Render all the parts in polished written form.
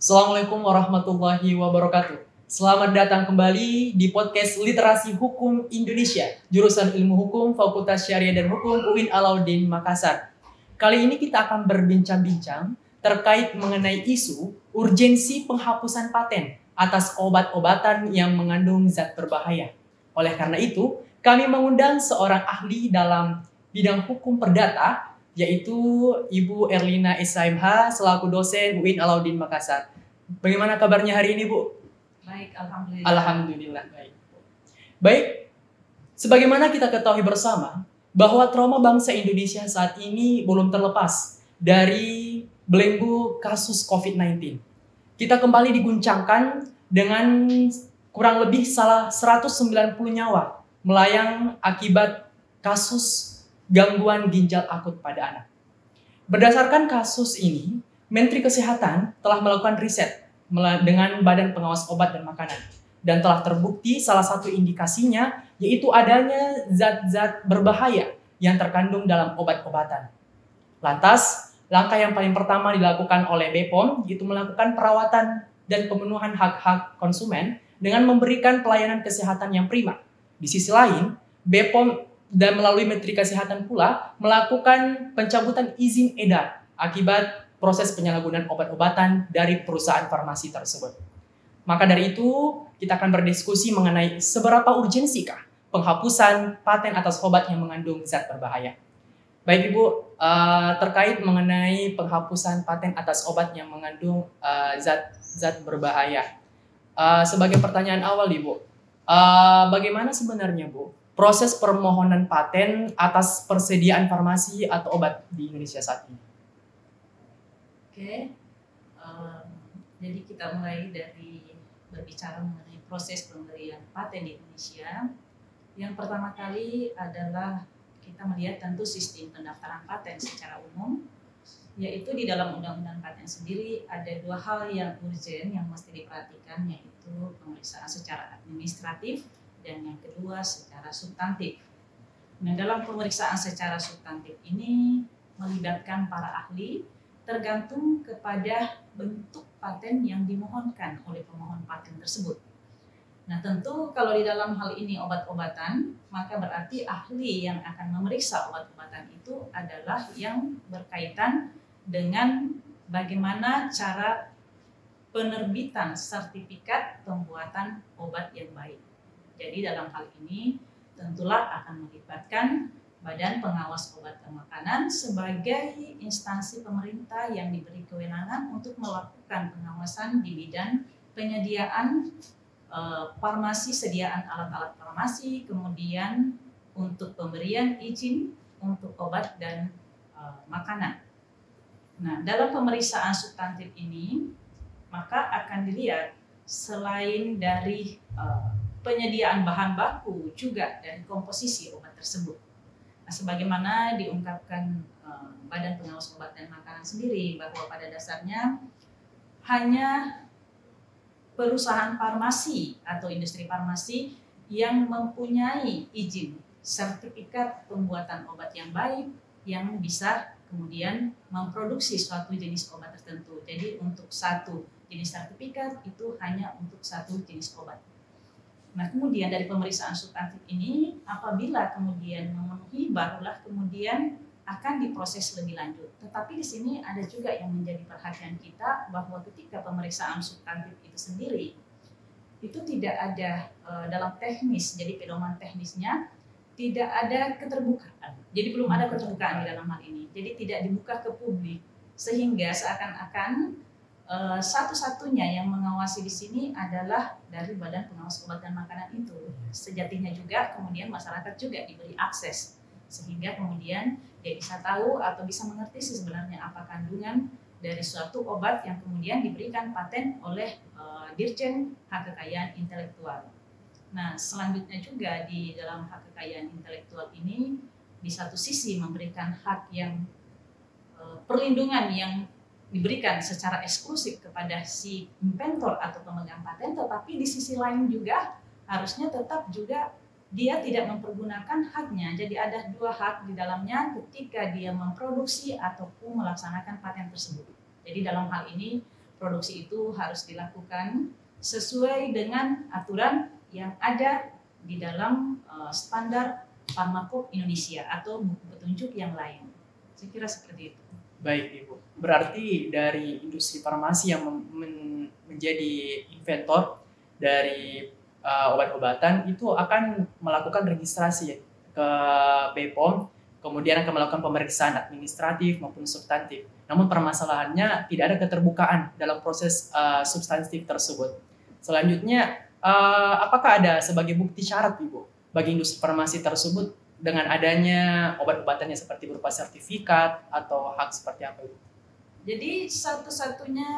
Assalamualaikum warahmatullahi wabarakatuh. Selamat datang kembali di podcast Literasi Hukum Indonesia, jurusan Ilmu Hukum, Fakultas Syariah dan Hukum UIN Alauddin Makassar. Kali ini kita akan berbincang-bincang terkait mengenai isu urgensi penghapusan paten atas obat-obatan yang mengandung zat berbahaya. Oleh karena itu, kami mengundang seorang ahli dalam bidang hukum perdata, yaitu Ibu Erlina SHMH selaku dosen UIN Alauddin Makassar. Bagaimana kabarnya hari ini, Bu? Baik, alhamdulillah. Alhamdulillah, baik. Baik, sebagaimana kita ketahui bersama bahwa trauma bangsa Indonesia saat ini belum terlepas dari belenggu kasus COVID-19. Kita kembali diguncangkan dengan kurang lebih 190 nyawa melayang akibat kasus gangguan ginjal akut pada anak. Berdasarkan kasus ini, Menteri Kesehatan telah melakukan riset dengan Badan Pengawas Obat dan Makanan dan telah terbukti salah satu indikasinya yaitu adanya zat-zat berbahaya yang terkandung dalam obat-obatan. Lantas, langkah yang paling pertama dilakukan oleh BPOM yaitu melakukan perawatan dan pemenuhan hak-hak konsumen dengan memberikan pelayanan kesehatan yang prima. Di sisi lain, BPOM dan melalui Menteri Kesehatan pula melakukan pencabutan izin edar akibat proses penyalahgunaan obat-obatan dari perusahaan farmasi tersebut. Maka dari itu, kita akan berdiskusi mengenai seberapa urgensikah penghapusan paten atas obat yang mengandung zat berbahaya. Baik Ibu, terkait mengenai penghapusan paten atas obat yang mengandung zat berbahaya. Sebagai pertanyaan awal Ibu, bagaimana sebenarnya Bu proses permohonan paten atas persediaan farmasi atau obat di Indonesia saat ini? Oke, jadi kita mulai dari berbicara mengenai proses pemberian paten di Indonesia. Yang pertama kali adalah kita melihat tentu sistem pendaftaran paten secara umum, yaitu di dalam Undang-Undang Paten sendiri ada dua hal yang urgent yang mesti diperhatikan, yaitu pemeriksaan secara administratif dan yang kedua secara substantif. Nah, dalam pemeriksaan secara substantif ini melibatkan para ahli tergantung kepada bentuk paten yang dimohonkan oleh pemohon paten tersebut. Nah, tentu kalau di dalam hal ini obat-obatan, maka berarti ahli yang akan memeriksa obat-obatan itu adalah yang berkaitan dengan bagaimana cara penerbitan sertifikat pembuatan obat yang baik. Jadi dalam hal ini tentulah akan melibatkan Badan Pengawas Obat dan Makanan sebagai instansi pemerintah yang diberi kewenangan untuk melakukan pengawasan di bidang penyediaan farmasi, sediaan alat-alat farmasi, kemudian untuk pemberian izin untuk obat dan makanan. Nah, dalam pemeriksaan substantif ini, maka akan dilihat selain dari penyediaan bahan baku, juga dari komposisi obat tersebut. Nah, sebagaimana diungkapkan Badan Pengawas Obat dan Makanan sendiri bahwa pada dasarnya hanya perusahaan farmasi atau industri farmasi yang mempunyai izin sertifikat pembuatan obat yang baik yang bisa kemudian memproduksi suatu jenis obat tertentu. Jadi untuk satu jenis sertifikat itu hanya untuk satu jenis obat. Nah, kemudian dari pemeriksaan substantif ini, apabila kemudian memenuhi, barulah kemudian akan diproses lebih lanjut. Tetapi di sini ada juga yang menjadi perhatian kita bahwa ketika pemeriksaan substantif itu sendiri, itu tidak ada dalam teknis, jadi pedoman teknisnya tidak ada keterbukaan. Jadi belum ada keterbukaan di dalam hal ini. Jadi tidak dibuka ke publik, sehingga seakan-akan satu-satunya yang mengawasi di sini adalah dari Badan Pengawas Obat dan Makanan itu. Sejatinya juga kemudian masyarakat juga diberi akses sehingga kemudian dia bisa tahu atau bisa mengerti sebenarnya apa kandungan dari suatu obat yang kemudian diberikan paten oleh Dirjen Hak Kekayaan Intelektual. Nah, selanjutnya juga di dalam hak kekayaan intelektual ini di satu sisi memberikan hak yang perlindungan yang diberikan secara eksklusif kepada si inventor atau pemegang paten, tetapi di sisi lain juga harusnya tetap juga dia tidak mempergunakan haknya. Jadi ada dua hak di dalamnya ketika dia memproduksi ataupun melaksanakan paten tersebut. Jadi dalam hal ini produksi itu harus dilakukan sesuai dengan aturan yang ada di dalam standar Farmakop Indonesia atau buku petunjuk yang lain. Saya kira seperti itu. Baik Ibu, berarti dari industri farmasi yang menjadi inventor dari obat-obatan itu akan melakukan registrasi ke BPOM, kemudian akan melakukan pemeriksaan administratif maupun substantif. Namun permasalahannya tidak ada keterbukaan dalam proses substantif tersebut. Selanjutnya, apakah ada sebagai bukti syarat Ibu bagi industri farmasi tersebut dengan adanya obat-obatannya seperti berupa sertifikat atau hak seperti apa Ibu? Jadi satu-satunya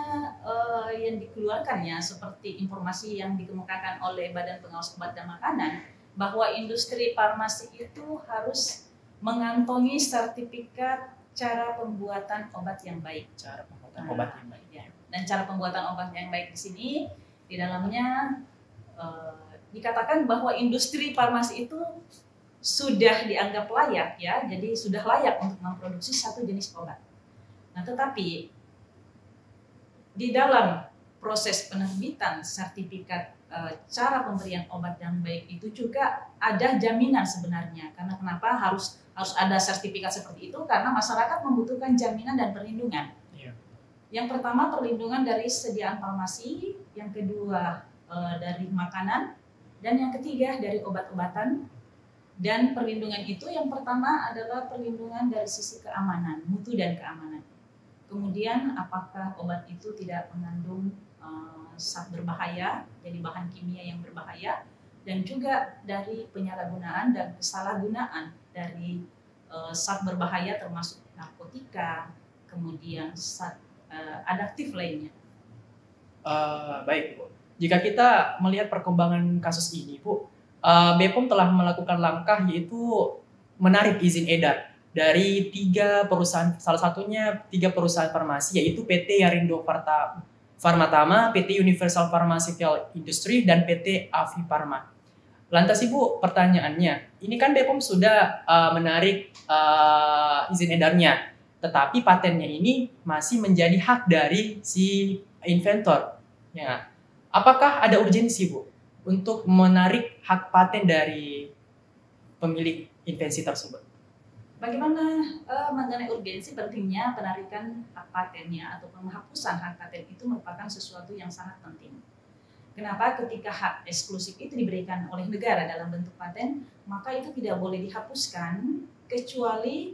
yang dikeluarkan ya seperti informasi yang dikemukakan oleh Badan Pengawas Obat dan Makanan bahwa industri farmasi itu harus mengantongi sertifikat cara pembuatan obat yang baik. Cara pembuatan obat yang baik. Ya. Dan cara pembuatan obat yang baik di sini di dalamnya dikatakan bahwa industri farmasi itu sudah dianggap layak ya, jadi sudah layak untuk memproduksi satu jenis obat. Nah, tetapi di dalam proses penerbitan sertifikat cara pemberian obat yang baik itu juga ada jaminan sebenarnya. Karena kenapa harus ada sertifikat seperti itu? Karena masyarakat membutuhkan jaminan dan perlindungan. Iya. Yang pertama perlindungan dari sediaan farmasi, yang kedua dari makanan, dan yang ketiga dari obat-obatan. Dan perlindungan itu yang pertama adalah perlindungan dari sisi keamanan, mutu dan keamanan. Kemudian apakah obat itu tidak mengandung zat berbahaya, jadi bahan kimia yang berbahaya, dan juga dari penyalahgunaan dan kesalahgunaan dari zat berbahaya termasuk narkotika, kemudian zat adaktif lainnya. Baik Bu, jika kita melihat perkembangan kasus ini Bu, BPOM telah melakukan langkah yaitu menarik izin edar dari 3 perusahaan, salah satunya 3 perusahaan farmasi yaitu PT Yarindo Pharmatama, PT Universal Pharmaceutical Industry, dan PT Avi Pharma. Lantas Ibu, pertanyaannya, ini kan BPOM sudah menarik izin edarnya, tetapi patennya ini masih menjadi hak dari si inventor. Ya. Apakah ada urgensi Bu untuk menarik hak paten dari pemilik invensi tersebut? Bagaimana mengenai urgensi pentingnya penarikan hak patennya atau penghapusan hak paten itu merupakan sesuatu yang sangat penting. Kenapa? Ketika hak eksklusif itu diberikan oleh negara dalam bentuk paten, maka itu tidak boleh dihapuskan kecuali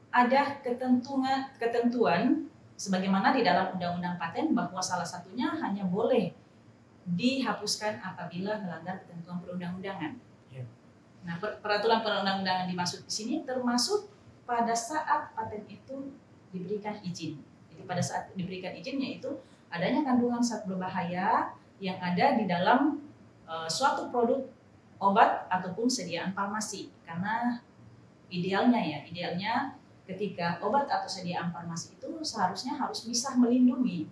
ada ketentuan sebagaimana di dalam Undang-Undang Paten bahwa salah satunya hanya boleh dihapuskan apabila melanggar ketentuan perundang-undangan. Yeah. Nah, peraturan perundang-undangan dimaksud di sini termasuk pada saat paten itu diberikan izin. Jadi pada saat diberikan izin yaitu adanya kandungan zat berbahaya yang ada di dalam suatu produk obat ataupun sediaan farmasi. Karena idealnya ketika obat atau sediaan farmasi itu seharusnya harus bisa melindungi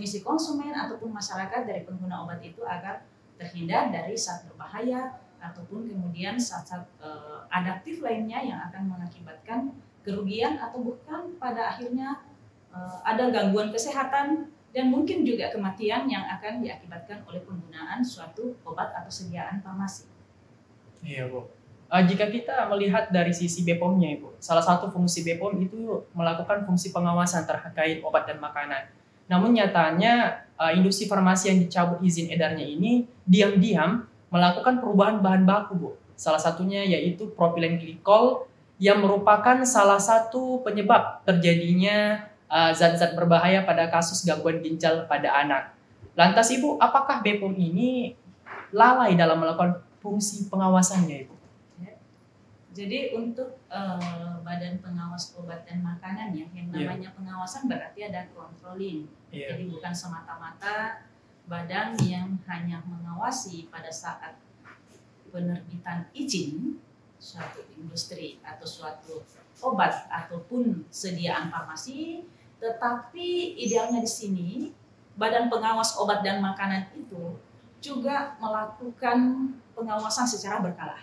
si konsumen ataupun masyarakat dari pengguna obat itu agar terhindar dari zat berbahaya ataupun kemudian zat-zat adaktif lainnya yang akan mengakibatkan kerugian atau bahkan pada akhirnya ada gangguan kesehatan dan mungkin juga kematian yang akan diakibatkan oleh penggunaan suatu obat atau sediaan farmasi. Iya Bu. Jika kita melihat dari sisi BPOM-nya Ibu, salah satu fungsi BPOM itu melakukan fungsi pengawasan terkait obat dan makanan. Namun nyatanya industri farmasi yang dicabut izin edarnya ini diam-diam melakukan perubahan bahan baku Bu. Salah satunya yaitu propilen glikol yang merupakan salah satu penyebab terjadinya zat-zat berbahaya pada kasus gangguan ginjal pada anak. Lantas Ibu, apakah BPOM ini lalai dalam melakukan fungsi pengawasannya Ibu? Jadi untuk Badan Pengawas Obat dan Makanan ya, yang namanya pengawasan berarti ada controlling. Jadi bukan semata-mata badan yang hanya mengawasi pada saat penerbitan izin suatu industri atau suatu obat ataupun sediaan farmasi, tetapi idealnya di sini Badan Pengawas Obat dan Makanan itu juga melakukan pengawasan secara berkala.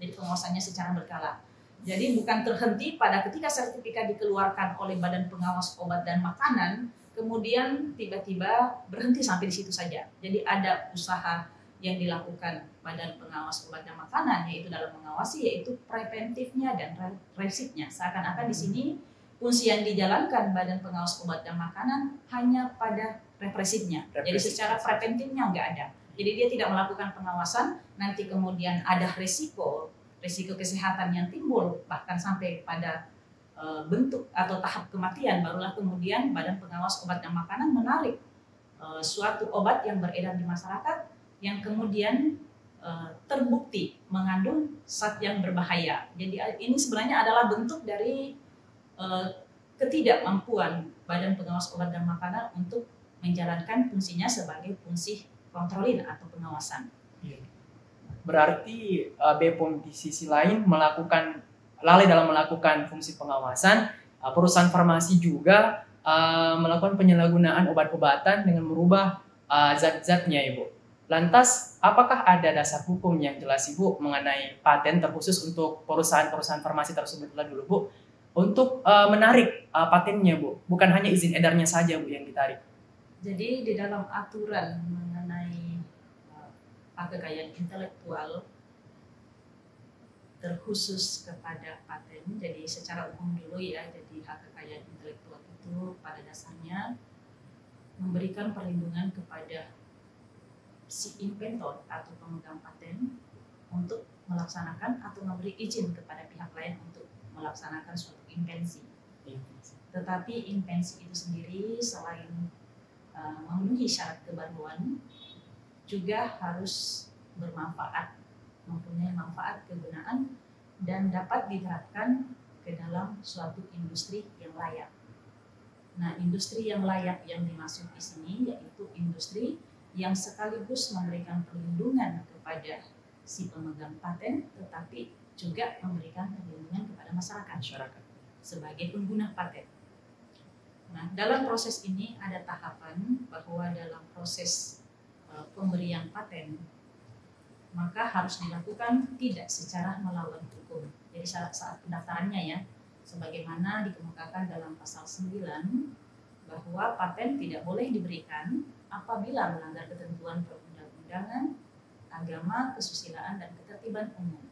Jadi pengawasannya secara berkala. Jadi bukan terhenti pada ketika sertifikat dikeluarkan oleh Badan Pengawas Obat dan Makanan, kemudian tiba-tiba berhenti sampai di situ saja. Jadi ada usaha yang dilakukan Badan Pengawas Obat dan Makanan, yaitu dalam mengawasi, yaitu preventifnya dan represifnya. Seakan-akan di sini fungsi yang dijalankan Badan Pengawas Obat dan Makanan hanya pada represifnya. Jadi secara preventifnya nggak ada. Jadi dia tidak melakukan pengawasan, nanti kemudian ada risiko kesehatan yang timbul, bahkan sampai pada bentuk atau tahap kematian, barulah kemudian Badan Pengawas Obat dan Makanan menarik suatu obat yang beredar di masyarakat yang kemudian terbukti mengandung zat yang berbahaya. Jadi ini sebenarnya adalah bentuk dari ketidakmampuan Badan Pengawas Obat dan Makanan untuk menjalankan fungsinya sebagai fungsi kontrolin atau pengawasan. Berarti BPOM di sisi lain lalai dalam melakukan fungsi pengawasan, perusahaan farmasi juga melakukan penyalahgunaan obat-obatan dengan merubah zat-zatnya, Ibu. Lantas, apakah ada dasar hukum yang jelas, Ibu, mengenai paten terkhusus untuk perusahaan-perusahaan farmasi tersebut dulu, Bu, untuk menarik patennya, Bu? Bukan hanya izin edarnya saja, Bu, yang ditarik. Jadi di dalam aturan mengenai hak kekayaan intelektual terkhusus kepada paten, jadi secara umum dulu ya, jadi hak kekayaan intelektual itu pada dasarnya memberikan perlindungan kepada si inventor atau pemegang paten untuk melaksanakan atau memberi izin kepada pihak lain untuk melaksanakan suatu invensi. Tetapi invensi itu sendiri selain memenuhi syarat kebaruan juga harus bermanfaat, mempunyai manfaat kegunaan dan dapat diterapkan ke dalam suatu industri yang layak. Nah, industri yang layak yang dimaksud di sini yaitu industri yang sekaligus memberikan perlindungan kepada si pemegang paten, tetapi juga memberikan perlindungan kepada masyarakat sebagai pengguna paten. Nah, dalam proses ini ada tahapan bahwa dalam proses pemberian paten maka harus dilakukan tidak secara melawan hukum. Jadi saat pendaftarannya ya, sebagaimana dikemukakan dalam pasal 9 bahwa paten tidak boleh diberikan apabila melanggar ketentuan perundang-undangan, agama, kesusilaan, dan ketertiban umum.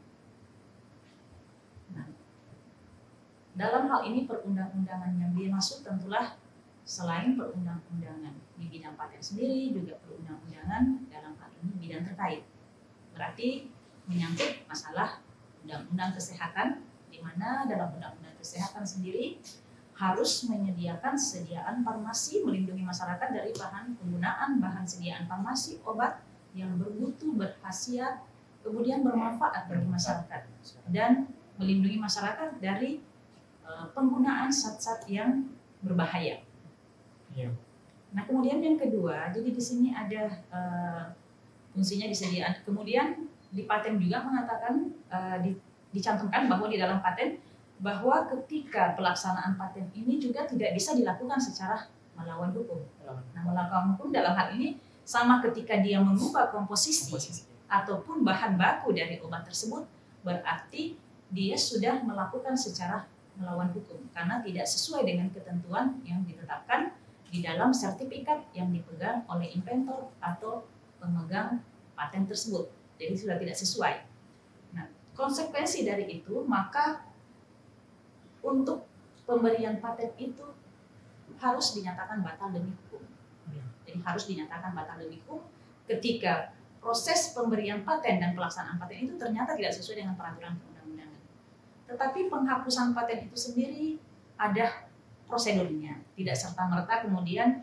Nah, dalam hal ini perundang-undangan yang dimaksud tentulah selain perundang-undangan di bidang paten sendiri, juga perundang-undangan dalam hal ini bidang terkait. Berarti menyangkut masalah undang-undang kesehatan, di mana dalam undang-undang kesehatan sendiri harus menyediakan sediaan farmasi, melindungi masyarakat dari penggunaan bahan sediaan farmasi, obat yang bermutu, berkhasiat, kemudian bermanfaat bagi masyarakat, dan melindungi masyarakat dari penggunaan zat-zat yang berbahaya. Nah, kemudian yang kedua, jadi di sini ada fungsinya disediakan. Kemudian di paten juga mengatakan dicantumkan bahwa di dalam paten bahwa ketika pelaksanaan paten ini juga tidak bisa dilakukan secara melawan hukum. Nah, melawan hukum dalam hal ini sama ketika dia mengubah komposisi ataupun bahan baku dari obat tersebut, berarti dia sudah melakukan secara melawan hukum karena tidak sesuai dengan ketentuan yang ditetapkan di dalam sertifikat yang dipegang oleh inventor atau pemegang paten tersebut. Jadi sudah tidak sesuai. Nah, konsekuensi dari itu, maka untuk pemberian paten itu harus dinyatakan batal demi hukum. Jadi harus dinyatakan batal demi hukum ketika proses pemberian paten dan pelaksanaan paten itu ternyata tidak sesuai dengan peraturan perundang-undangan. Tetapi penghapusan paten itu sendiri ada prosedurnya, tidak serta-merta kemudian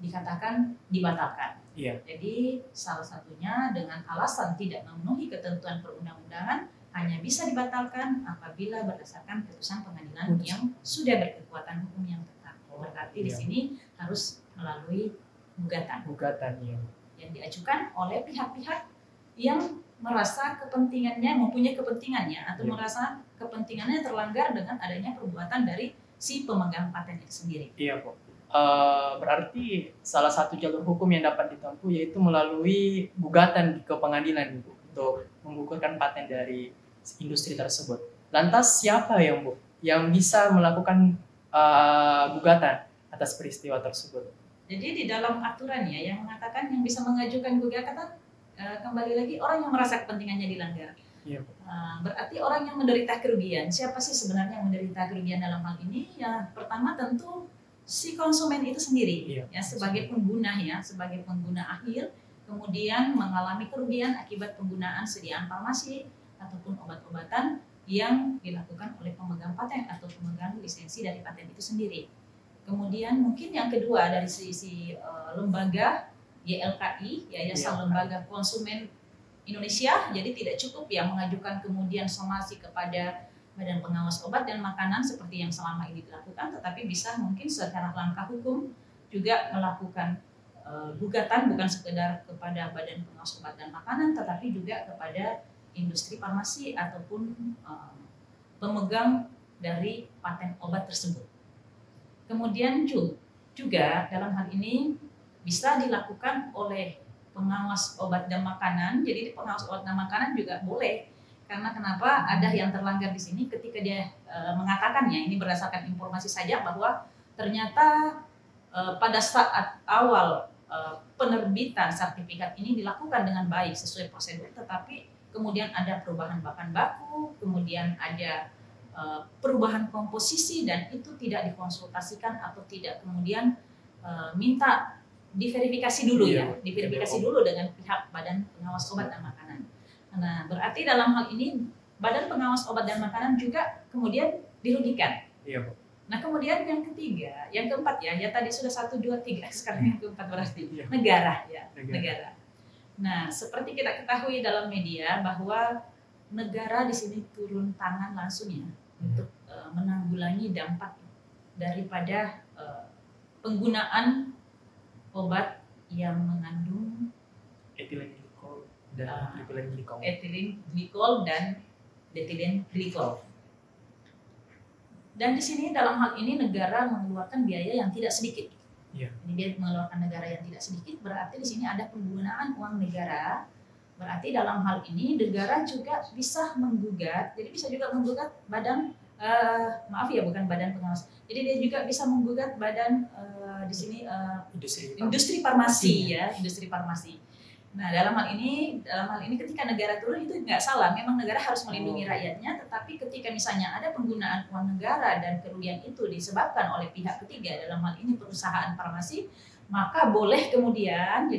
dikatakan dibatalkan. Jadi salah satunya dengan alasan tidak memenuhi ketentuan perundang-undangan hanya bisa dibatalkan apabila berdasarkan putusan pengadilan yang sudah berkekuatan hukum yang tetap. Berarti di sini harus melalui gugatan yang diajukan oleh pihak-pihak yang merasa kepentingannya, mempunyai kepentingannya atau merasa kepentingannya terlanggar dengan adanya perbuatan dari si pemegang paten itu sendiri. Iya, Bu. Berarti salah satu jalur hukum yang dapat ditempuh yaitu melalui gugatan ke pengadilan, Bu, untuk menggugurkan paten dari industri tersebut. Lantas siapa yang bisa melakukan gugatan atas peristiwa tersebut. Jadi di dalam aturannya yang mengatakan yang bisa mengajukan gugatan kembali lagi orang yang merasa kepentingannya dilanggar. Iya. Berarti orang yang menderita kerugian. Siapa sih sebenarnya yang menderita kerugian dalam hal ini? Ya pertama tentu si konsumen itu sendiri, Iya. ya sebagai pengguna sebagai pengguna akhir, kemudian mengalami kerugian akibat penggunaan sediaan farmasi ataupun obat-obatan yang dilakukan oleh pemegang paten atau pemegang lisensi dari paten itu sendiri. Kemudian mungkin yang kedua dari sisi lembaga YLKI, Yayasan Lembaga Konsumen Indonesia, jadi tidak cukup yang mengajukan kemudian somasi kepada Badan Pengawas Obat dan Makanan seperti yang selama ini dilakukan, tetapi bisa mungkin secara langkah hukum juga melakukan gugatan bukan sekedar kepada Badan Pengawas Obat dan Makanan, tetapi juga kepada industri farmasi ataupun pemegang dari paten obat tersebut. Kemudian juga dalam hal ini bisa dilakukan oleh pengawas obat dan makanan. Jadi pengawas obat dan makanan juga boleh. Karena kenapa? Ada yang terlanggar di sini ketika dia mengatakannya, ini berdasarkan informasi saja bahwa ternyata pada saat awal penerbitan sertifikat ini dilakukan dengan baik sesuai prosedur, tetapi kemudian ada perubahan bahan baku, kemudian ada perubahan komposisi dan itu tidak dikonsultasikan atau tidak kemudian minta diverifikasi dulu diverifikasi dulu dengan pihak Badan Pengawas Obat dan Makanan. Nah, berarti dalam hal ini Badan Pengawas Obat dan Makanan juga kemudian dirugikan. Iya, Bu. Nah, kemudian yang ketiga, yang keempat ya tadi sudah 1, 2, 3, sekarang yang keempat berarti negara. Negara. Nah, seperti kita ketahui dalam media bahwa negara di sini turun tangan langsung untuk menanggulangi dampak daripada penggunaan obat yang mengandung etilen glikol dan etilen glikol. Etilen glikol dan etilen glikol. Dan di sini dalam hal ini negara mengeluarkan biaya yang tidak sedikit. Iya. Ini dia mengeluarkan negara yang tidak sedikit, berarti di sini ada penggunaan uang negara. Berarti dalam hal ini negara juga bisa menggugat. Jadi bisa juga menggugat badan bukan badan pengawas. Jadi dia juga bisa menggugat badan di sini industri farmasi industri farmasi. Nah, dalam hal ini ketika negara turun itu nggak salah, memang negara harus melindungi rakyatnya, tetapi ketika misalnya ada penggunaan uang negara dan kerugian itu disebabkan oleh pihak ketiga, dalam hal ini perusahaan farmasi, maka boleh kemudian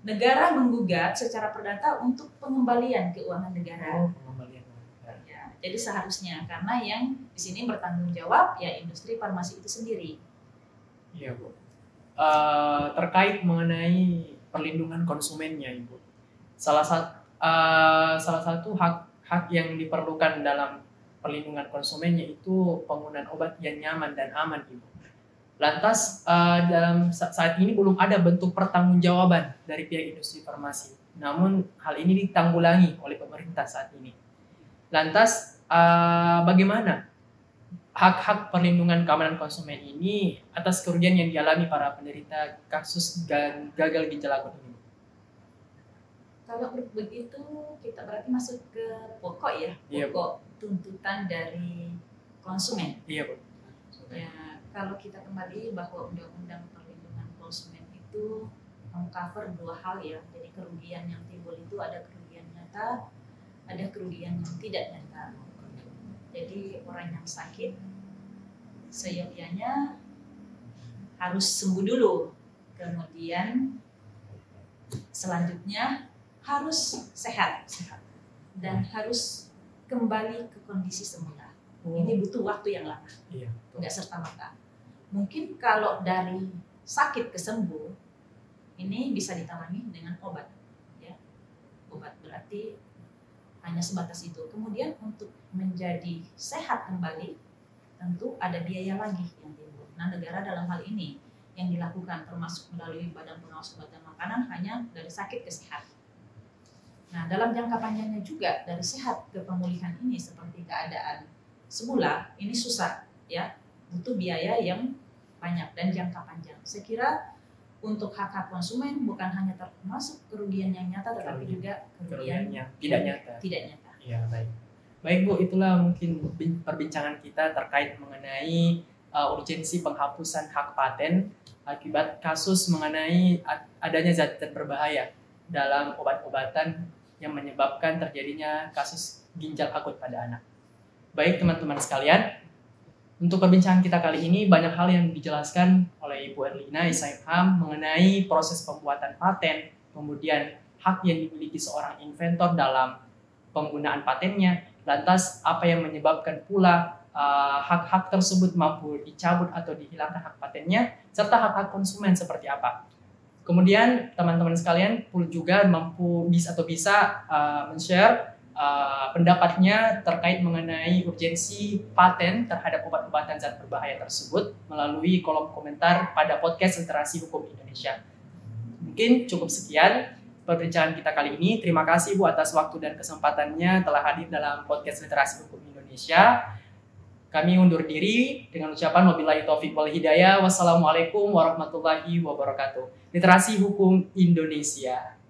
negara menggugat secara perdata untuk pengembalian keuangan negara. Ya, jadi seharusnya karena yang di sini bertanggung jawab ya industri farmasi itu sendiri. Iya, Bu. Terkait mengenai perlindungan konsumennya, Ibu. Salah satu hak yang diperlukan dalam perlindungan konsumennya itu penggunaan obat yang nyaman dan aman, Ibu. Lantas dalam saat ini belum ada bentuk pertanggungjawaban dari pihak industri farmasi. Namun hal ini ditanggulangi oleh pemerintah saat ini. Lantas bagaimana hak-hak perlindungan keamanan konsumen ini atas kerugian yang dialami para penderita kasus gagal ginjal akut ini? Kalau begitu kita berarti masuk ke pokok pokok tuntutan dari konsumen. Iya, Bu. Ya, kalau kita kembali bahwa Undang-Undang Perlindungan Konsumen itu mengcover 2 hal ya. Jadi kerugian yang timbul itu ada kerugian nyata, ada kerugian yang tidak nyata. Jadi orang yang sakit seyogyanya harus sembuh dulu, kemudian selanjutnya harus sehat dan harus kembali ke kondisi semula. Ini butuh waktu yang lama, nggak serta-merta. Mungkin kalau dari sakit ke sembuh ini bisa ditangani dengan obat, ya. Obat berarti hanya sebatas itu. Kemudian untuk menjadi sehat kembali tentu ada biaya lagi yang timbul. Nah, negara dalam hal ini yang dilakukan termasuk melalui Badan Pengawas Obat dan Makanan hanya dari sakit ke sehat. Nah, dalam jangka panjangnya juga dari sehat ke pemulihan ini seperti keadaan semula ini susah ya, butuh biaya yang banyak dan jangka panjang. Saya kira untuk hak-hak konsumen bukan hanya termasuk kerugian yang nyata, tetapi juga kerugian yang tidak nyata. Ya, baik. Baik, Bu, itulah mungkin perbincangan kita terkait mengenai urgensi penghapusan hak paten akibat kasus mengenai adanya zat-zat berbahaya dalam obat-obatan yang menyebabkan terjadinya kasus ginjal akut pada anak. Baik teman-teman sekalian, untuk perbincangan kita kali ini banyak hal yang dijelaskan oleh Ibu Erlina SIMHAM mengenai proses pembuatan paten, kemudian hak yang dimiliki seorang inventor dalam penggunaan patennya, lantas apa yang menyebabkan pula hak-hak tersebut mampu dicabut atau dihilangkan hak patennya, serta hak-hak konsumen seperti apa. Kemudian teman-teman sekalian pun juga bisa men-share pendapatnya terkait mengenai urgensi paten terhadap obat-obatan zat berbahaya tersebut melalui kolom komentar pada podcast Literasi Hukum Indonesia. Mungkin cukup sekian perbincangan kita kali ini. Terima kasih Bu atas waktu dan kesempatannya telah hadir dalam podcast Literasi Hukum Indonesia. Kami undur diri dengan ucapan wabillahi taufiq wal hidayah. Wassalamualaikum warahmatullahi wabarakatuh. Literasi Hukum Indonesia.